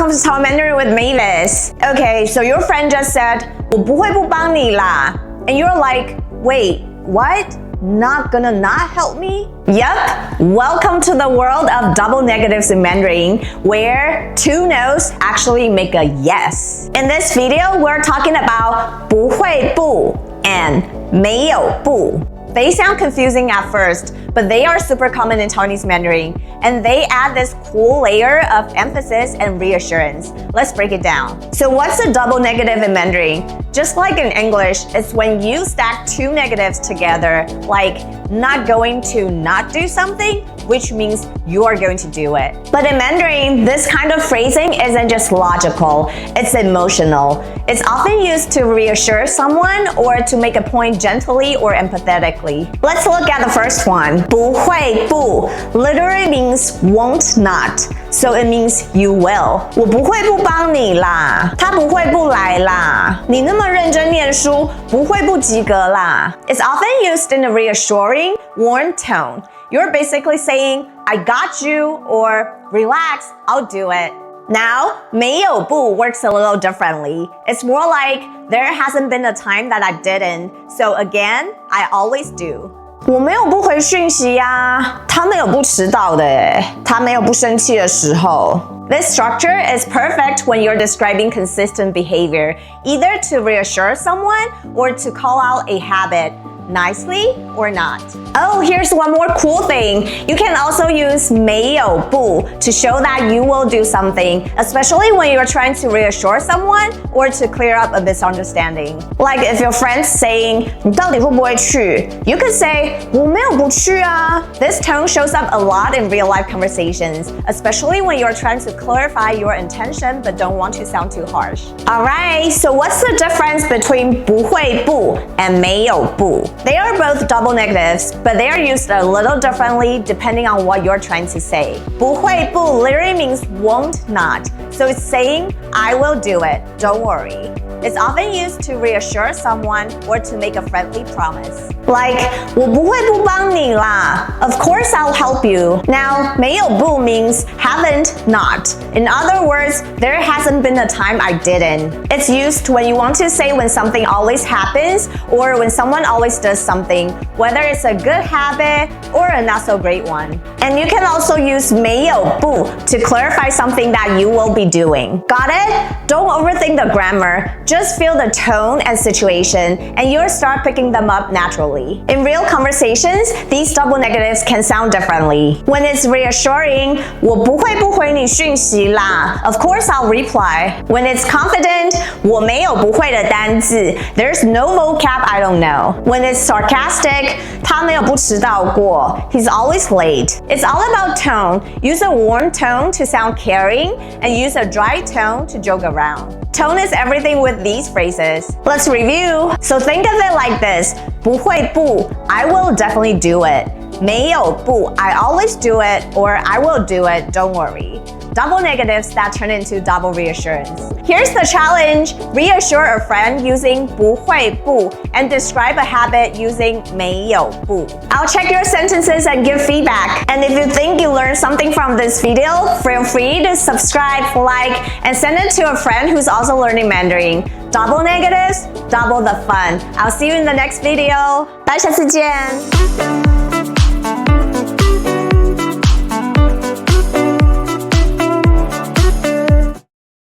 welcome to Taiwan Mandarin with Mavis. Okay, so your friend just said, 我不会不帮你啦. And you're like, wait, what? Not gonna not help me? Yup, welcome to the world of double negatives in Mandarin, where two no's actually make a yes. In this video, we're talking about 不会不 and 没有不. They sound confusing at first, but they are super common in Taiwanese Mandarin, and they add this cool layer of emphasis and reassurance. Let's break it down. So what's a double negative in Mandarin? Just like in English, it's when you stack two negatives together, like not going to not do something, which means you are going to do it. But in Mandarin, this kind of phrasing isn't just logical, it's emotional. It's often used to reassure someone or to make a point gently or empathetically. Let's look at the first one. 不会不 literally means won't not. So it means you will. 我不会不帮你啦，他不会不来啦，你那么认真念书，不会不及格啦。It's often used in a reassuring, warm tone. You're basically saying, I got you, or relax, I'll do it. Now, 没有不 works a little differently. It's more like, there hasn't been a time that I didn't, so again, I always do. 我没有不回讯息呀，他没有不迟到的耶，他没有不生气的时候。This structure is perfect when you're describing consistent behavior, either to reassure someone or to call out a habit, nicely or not. Oh, here's one more cool thing. You can also use 没有不 to show that you will do something, especially when you're trying to reassure someone or to clear up a misunderstanding. Like if your friend's saying, 你到底会不会去? You could say, 我没有不去啊. This tone shows up a lot in real-life conversations, especially when you're trying to clarify your intention but don't want to sound too harsh. Alright, so what's the difference between 不会不 and 没有不? They are both double negatives, but they are used a little differently depending on what you're trying to say. 不会不 literally means won't not, so it's saying, I will do it, don't worry. It's often used to reassure someone or to make a friendly promise. Like, 我不会不帮你啦. Of course I'll help you. Now, 没有不 means haven't, not. In other words, there hasn't been a time I didn't. It's used when you want to say when something always happens or when someone always does something, whether it's a good habit or a not so great one. And you can also use 没有不 to clarify something that you will be doing. Got it? Don't overthink the grammar. Just feel the tone and situation, and you'll start picking them up naturally. In real conversations, these double negatives can sound differently. When it's reassuring, 我不会不回你讯息啦. Of course I'll reply. When it's confident, 我没有不会的单字. There's no vocab I don't know. When it's sarcastic, 他没有不迟到过. He's always late. It's all about tone. Use a warm tone to sound caring, and use a dry tone to joke around. Tone is everything with these phrases. Let's review. So think of it like this. 不会不 I will definitely do it. 没有不 I always do it, or I will do it, don't worry. Double negatives that turn into double reassurance. Here's the challenge. Reassure a friend using 不会不 and describe a habit using 没有不. I'll check your sentences and give feedback. And if you think you learned something from this video, feel free to subscribe, like, and send it to a friend who's also learning Mandarin. Double negatives, double the fun. I'll see you in the next video. 大家下次见。